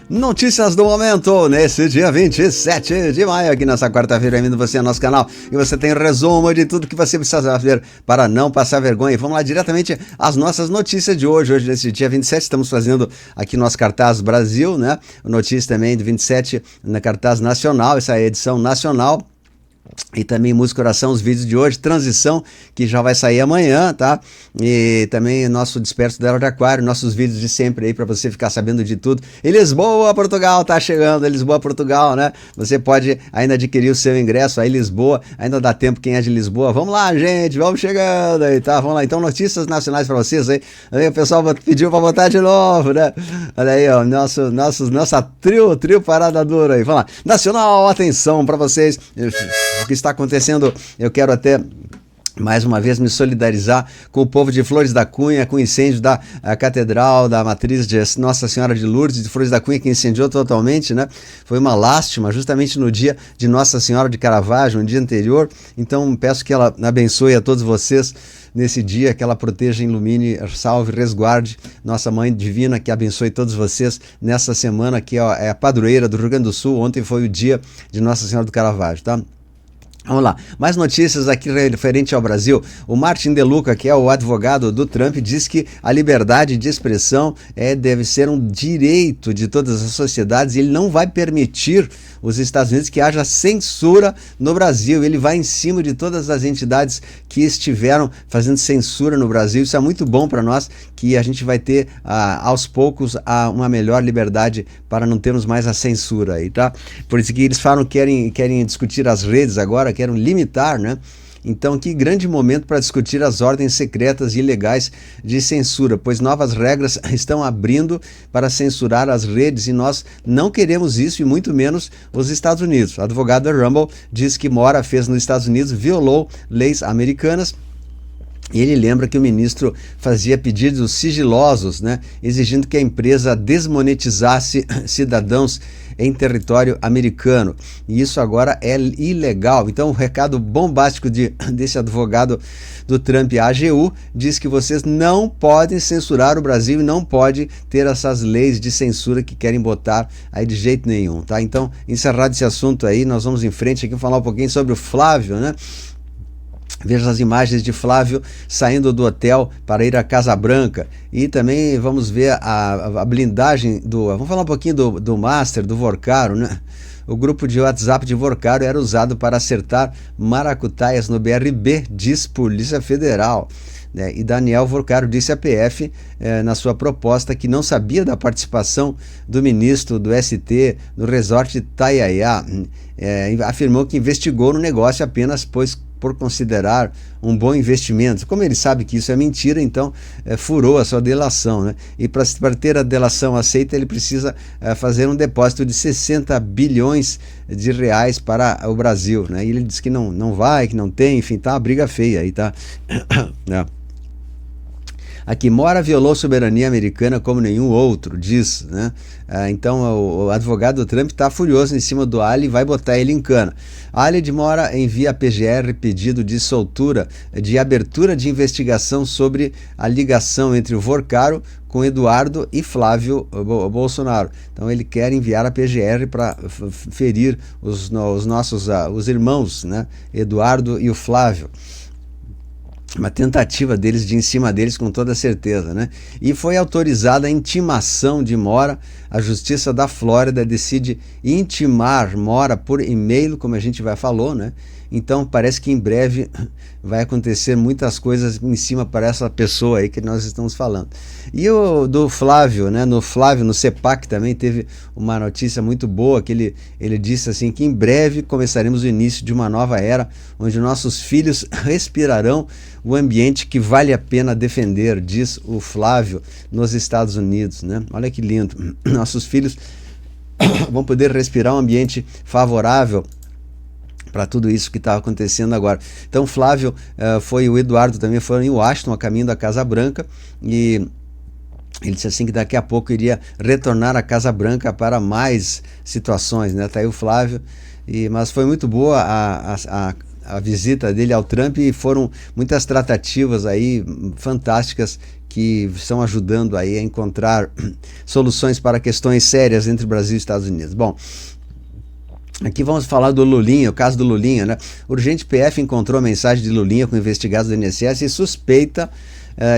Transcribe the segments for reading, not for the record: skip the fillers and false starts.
Notícias do momento, nesse dia 27 de maio, aqui nessa quarta-feira, bem-vindo você ao nosso canal. E você tem resumo de tudo que você precisa saber para não passar vergonha. E vamos lá diretamente às nossas notícias de hoje. Hoje, nesse dia 27, estamos fazendo aqui nosso cartaz Brasil, né? Notícia também do 27 na cartaz nacional, essa é a edição nacional. E também Música Oração, os vídeos de hoje, Transição, que já vai sair amanhã, tá? E também nosso Disperso da Era de Aquário, nossos vídeos de sempre aí, para você ficar sabendo de tudo. E Lisboa, Portugal, tá chegando, Lisboa, Portugal, né? Você pode ainda adquirir o seu ingresso aí, Lisboa, ainda dá tempo quem é de Lisboa. Vamos lá, gente, vamos chegando aí, tá? Vamos lá, então, notícias nacionais para vocês aí. Aí o pessoal pediu para votar de novo, né? Olha aí, ó, nossa trio parada dura aí. Vamos lá, nacional, atenção para vocês. O que está acontecendo, eu quero até mais uma vez me solidarizar com o povo de Flores da Cunha, com o incêndio da Catedral da Matriz de Nossa Senhora de Lourdes de Flores da Cunha, que incendiou totalmente, né? Foi uma lástima, justamente no dia de Nossa Senhora de Caravaggio, no dia anterior. Então peço que ela abençoe a todos vocês nesse dia, que ela proteja, ilumine, salve, resguarde, nossa Mãe Divina, que abençoe todos vocês nessa semana, que é a padroeira do Rio Grande do Sul. Ontem foi o dia de Nossa Senhora do Caravaggio, tá? Vamos lá, mais notícias aqui referente ao Brasil. O Martin De Luca, que é o advogado do Trump, diz que a liberdade de expressão deve ser um direito de todas as sociedades e ele não vai permitir os Estados Unidos que haja censura no Brasil. Ele vai em cima de todas as entidades que estiveram fazendo censura no Brasil. Isso é muito bom para nós, que a gente vai ter aos poucos uma melhor liberdade para não termos mais a censura aí, tá? Por isso que eles falam que querem discutir as redes agora, querem limitar, né? Então, que grande momento para discutir as ordens secretas e ilegais de censura, pois novas regras estão abrindo para censurar as redes e nós não queremos isso e muito menos os Estados Unidos. O advogado Rumble diz que Mora fez nos Estados Unidos, violou leis americanas. E ele lembra que o ministro fazia pedidos sigilosos, né, exigindo que a empresa desmonetizasse cidadãos em território americano. E isso agora é ilegal. Então o recado bombástico desse advogado do Trump, a AGU, diz que vocês não podem censurar o Brasil e não pode ter essas leis de censura que querem botar aí de jeito nenhum, tá? Então, encerrado esse assunto aí, nós vamos em frente aqui falar um pouquinho sobre o Flávio, né? Veja as imagens de Flávio saindo do hotel para ir à Casa Branca. E também vamos ver a blindagem Vamos falar um pouquinho do Master, do Vorcaro, né? O grupo de WhatsApp de Vorcaro era usado para acertar maracutaias no BRB, diz Polícia Federal. E Daniel Vorcaro disse à PF na sua proposta que não sabia da participação do ministro do ST no resort Itaiaia. Afirmou que investigou no negócio apenas por considerar um bom investimento. Como ele sabe que isso é mentira, então furou a sua delação, né? E para ter a delação aceita, ele precisa fazer um depósito de 60 bilhões de reais para o Brasil, né? E ele diz que não vai, que não tem, enfim, tá uma briga feia aí, tá? Aqui, Mora violou soberania americana como nenhum outro, diz, né? Então o advogado do Trump está furioso em cima do Ali e vai botar ele em cana. Ali de Mora envia a PGR pedido de soltura, de abertura de investigação sobre a ligação entre o Vorcaro com Eduardo e Flávio Bolsonaro. Então ele quer enviar a PGR para ferir os irmãos, né? Eduardo e o Flávio. Uma tentativa deles de ir em cima deles com toda certeza, né? E foi autorizada a intimação de Mora. A Justiça da Flórida decide intimar Mora por e-mail, como a gente falou, né? Então parece que em breve vai acontecer muitas coisas em cima para essa pessoa aí que nós estamos falando. E o do Flávio, né? No CEPAC também teve uma notícia muito boa, que ele disse assim que em breve começaremos o início de uma nova era, onde nossos filhos respirarão o ambiente que vale a pena defender, diz o Flávio, nos Estados Unidos, né? Olha que lindo. Nossos filhos vão poder respirar um ambiente favorável para tudo isso que está acontecendo agora. Então Flávio o Eduardo também foram em Washington a caminho da Casa Branca e ele disse assim que daqui a pouco iria retornar à Casa Branca para mais situações, né? Tá aí o Flávio, mas foi muito boa a visita dele ao Trump e foram muitas tratativas aí fantásticas que estão ajudando aí a encontrar soluções para questões sérias entre Brasil e Estados Unidos. Bom, aqui vamos falar do Lulinha, o caso do Lulinha, né? Urgente PF encontrou a mensagem de Lulinha com investigados do INSS e suspeita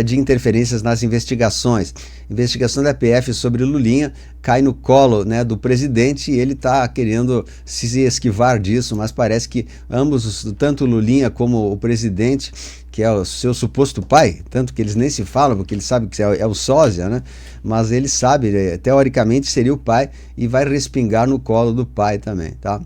de interferências nas investigações. Investigação da PF sobre Lulinha cai no colo, né, do presidente, e ele está querendo se esquivar disso, mas parece que ambos, tanto Lulinha como o presidente, que é o seu suposto pai, tanto que eles nem se falam, porque ele sabe que é o sósia, né? Mas ele sabe, teoricamente seria o pai, e vai respingar no colo do pai também, tá?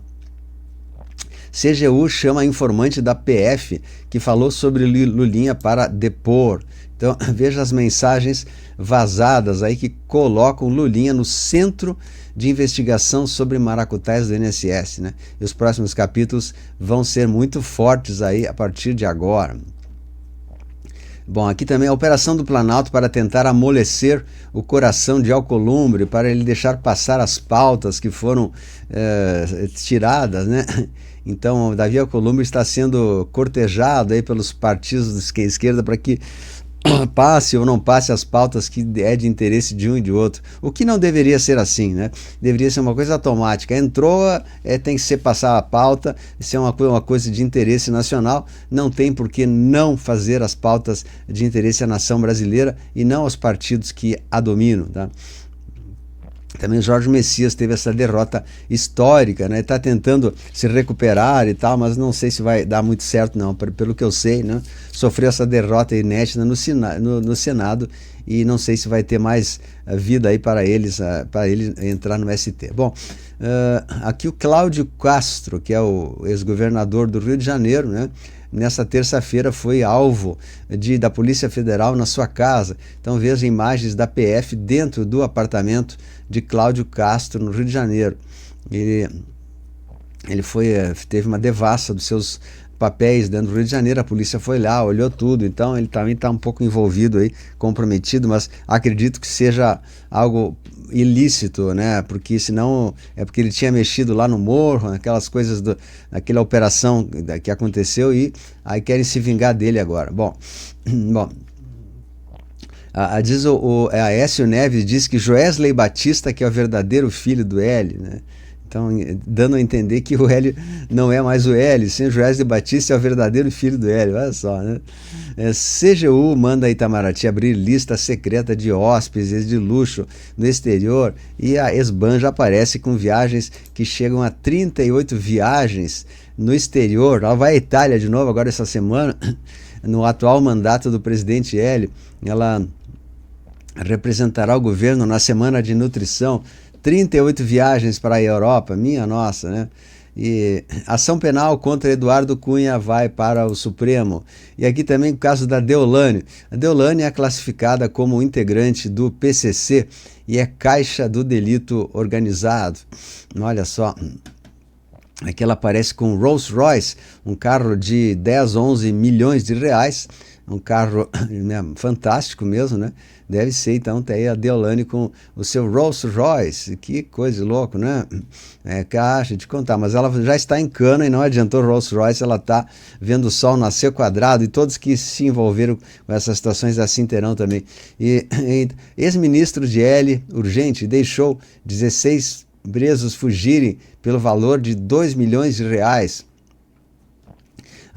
CGU chama a informante da PF que falou sobre Lulinha para depor. Então, veja as mensagens vazadas aí que colocam Lulinha no centro de investigação sobre maracutaias do INSS, né? E os próximos capítulos vão ser muito fortes aí a partir de agora. Bom, aqui também a operação do Planalto para tentar amolecer o coração de Alcolumbre, para ele deixar passar as pautas que foram tiradas, né? Então, Davi Alcolumbre está sendo cortejado aí pelos partidos de esquerda para que passe ou não passe as pautas que é de interesse de um e de outro, o que não deveria ser assim, né? Deveria ser uma coisa automática, entrou, tem que ser passar a pauta, se é uma coisa de interesse nacional, não tem por que não fazer as pautas de interesse à nação brasileira e não aos partidos que a dominam, tá? Também Jorge Messias teve essa derrota histórica, né? Está tentando se recuperar e tal, mas não sei se vai dar muito certo não, pelo que eu sei, né? Sofreu essa derrota inédita no Senado e não sei se vai ter mais vida aí para ele entrar no ST. Bom, aqui o Cláudio Castro, que é o ex-governador do Rio de Janeiro, né? Nessa terça-feira foi alvo da Polícia Federal na sua casa. Então veja imagens da PF dentro do apartamento de Cláudio Castro, no Rio de Janeiro. Ele teve uma devassa dos seus papéis dentro do Rio de Janeiro, a polícia foi lá, olhou tudo, então ele também está um pouco envolvido aí, comprometido, mas acredito que seja algo ilícito, né? Porque senão é porque ele tinha mexido lá no morro, aquelas coisas daquela operação que aconteceu, e aí querem se vingar dele agora. Bom, a Aécio Neves diz que Joesley Batista que é o verdadeiro filho do Hélio, né? Então, dando a entender que o Hélio não é mais o Hélio, sim, o Joesley Batista é o verdadeiro filho do Hélio, olha só, né? CGU manda a Itamaraty abrir lista secreta de hóspedes de luxo no exterior, e a Esban já aparece com viagens que chegam a 38 viagens no exterior. Ela vai à Itália de novo agora essa semana, no atual mandato do presidente Hélio. Ela representará o governo na Semana de Nutrição, 38 viagens para a Europa, minha nossa, né? E ação penal contra Eduardo Cunha vai para o Supremo. E aqui também o caso da Deolane. A Deolane é classificada como integrante do PCC e é caixa do delito organizado. Olha só, aqui ela aparece com um Rolls Royce, um carro de 10, 11 milhões de reais, um carro, né, fantástico mesmo, né? Deve ser, então, tá aí a Deolane com o seu Rolls Royce, que coisa louca, né? Caixa de contar, mas ela já está em cana e não adiantou Rolls Royce, ela está vendo o sol nascer quadrado, e todos que se envolveram com essas situações assim terão também. E ex-ministro de L, urgente, deixou 16 presos fugirem pelo valor de 2 milhões de reais.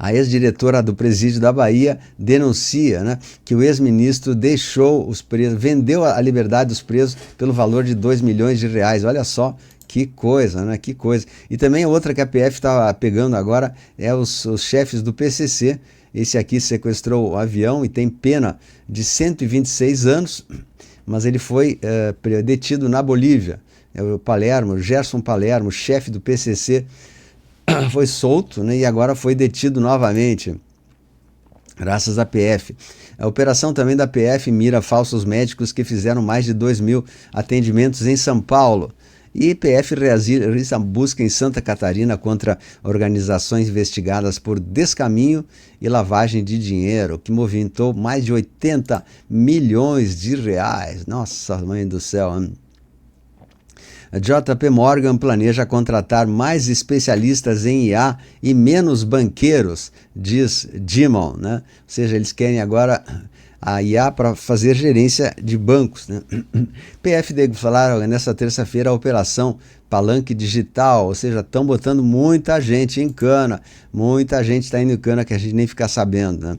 A ex-diretora do Presídio da Bahia denuncia, né, que o ex-ministro deixou os presos, vendeu a liberdade dos presos pelo valor de 2 milhões de reais. Olha só que coisa, né? Que coisa. E também outra que a PF está pegando agora é os chefes do PCC. Esse aqui sequestrou o avião e tem pena de 126 anos, mas ele foi detido na Bolívia. É o Palermo, Gerson Palermo, chefe do PCC, foi solto, né, e agora foi detido novamente, graças à PF. A operação também da PF mira falsos médicos que fizeram mais de 2.000 atendimentos em São Paulo. E PF realiza busca em Santa Catarina contra organizações investigadas por descaminho e lavagem de dinheiro, que movimentou mais de 80 milhões de reais. Nossa, mãe do céu, hein? A JP Morgan planeja contratar mais especialistas em IA e menos banqueiros, diz Dimon, né? Ou seja, eles querem agora a IA para fazer gerência de bancos, né? PFD falaram nessa terça-feira a operação Palanque Digital, ou seja, estão botando muita gente em cana, muita gente está indo em cana que a gente nem fica sabendo, né?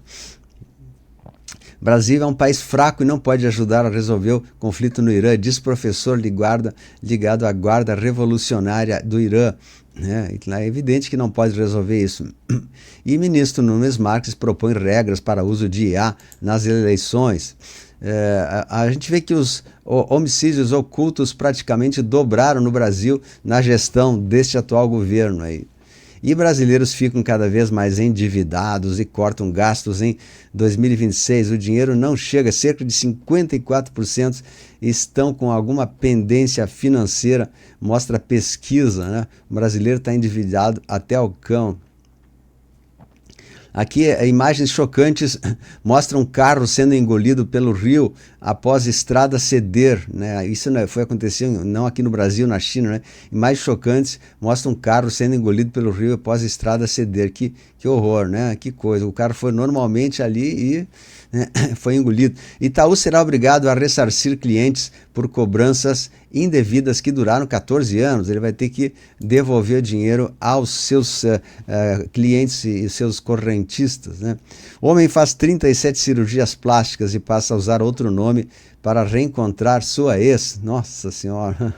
Brasil é um país fraco e não pode ajudar a resolver o conflito no Irã, diz professor de guarda ligado à guarda revolucionária do Irã. É evidente que não pode resolver isso. E ministro Nunes Marques propõe regras para uso de IA nas eleições. A gente vê que os homicídios ocultos praticamente dobraram no Brasil na gestão deste atual governo aí. E brasileiros ficam cada vez mais endividados e cortam gastos em 2026. O dinheiro não chega, cerca de 54% estão com alguma pendência financeira, mostra a pesquisa, né? O brasileiro está endividado até o cão. Aqui imagens chocantes mostram um carro sendo engolido pelo rio após estrada ceder, né? Isso foi acontecendo não aqui no Brasil, na China, né? Imagens chocantes mostram um carro sendo engolido pelo rio após estrada ceder. Que horror, né? Que coisa. O carro foi normalmente ali e foi engolido. Itaú será obrigado a ressarcir clientes por cobranças indevidas que duraram 14 anos. Ele vai ter que devolver o dinheiro aos seus clientes e seus correntistas, né? O homem faz 37 cirurgias plásticas e passa a usar outro nome para reencontrar sua ex. Nossa Senhora,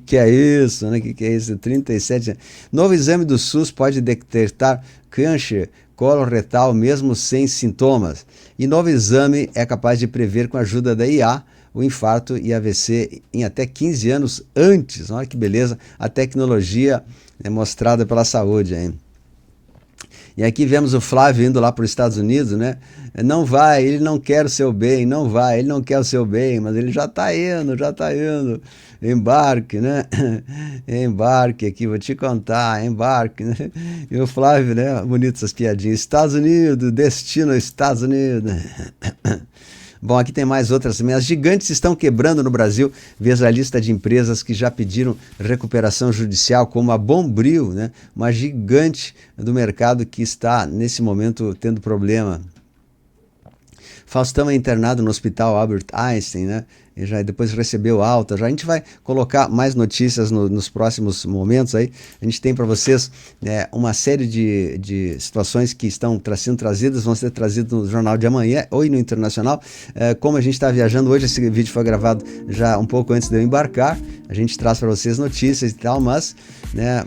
que é isso, né? Que é isso? 37 anos. Novo exame do SUS pode detectar câncer coloretal mesmo sem sintomas. E novo exame é capaz de prever com a ajuda da IA o infarto e AVC em até 15 anos antes. Olha que beleza, a tecnologia é mostrada pela saúde, hein? E aqui vemos o Flávio indo lá para os Estados Unidos, né? Não vai, ele não quer o seu bem, não vai, ele não quer o seu bem, mas ele já está indo. Embarque, né? Embarque aqui, vou te contar, embarque, né? E o Flávio, né? Bonito essas piadinhas. Estados Unidos, destino Estados Unidos. Bom, aqui tem mais outras também. As gigantes estão quebrando no Brasil. Veja a lista de empresas que já pediram recuperação judicial, como a Bombril, né? Uma gigante do mercado que está, nesse momento, tendo problema. Faustão é internado no hospital Albert Einstein, né? E já depois recebeu alta. Já a gente vai colocar mais notícias nos próximos momentos aí. A gente tem para vocês uma série de situações que estão sendo trazidas, vão ser trazidas no Jornal de Amanhã ou no Internacional. Como a gente está viajando hoje, esse vídeo foi gravado já um pouco antes de eu embarcar. A gente traz para vocês notícias e tal, mas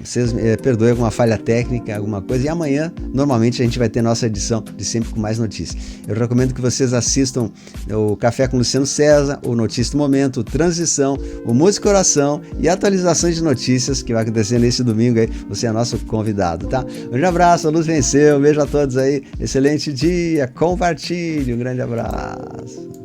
vocês perdoem alguma falha técnica, alguma coisa. E amanhã, normalmente, a gente vai ter nossa edição de sempre com mais notícias. Eu recomendo que vocês assistam o Café com Luciano César, o Notícia do Momento, Transição, o Música Oração e atualizações de notícias que vai acontecer nesse domingo aí. Você é nosso convidado, tá? Um grande abraço, a luz venceu, beijo a todos aí, excelente dia, compartilhe, um grande abraço.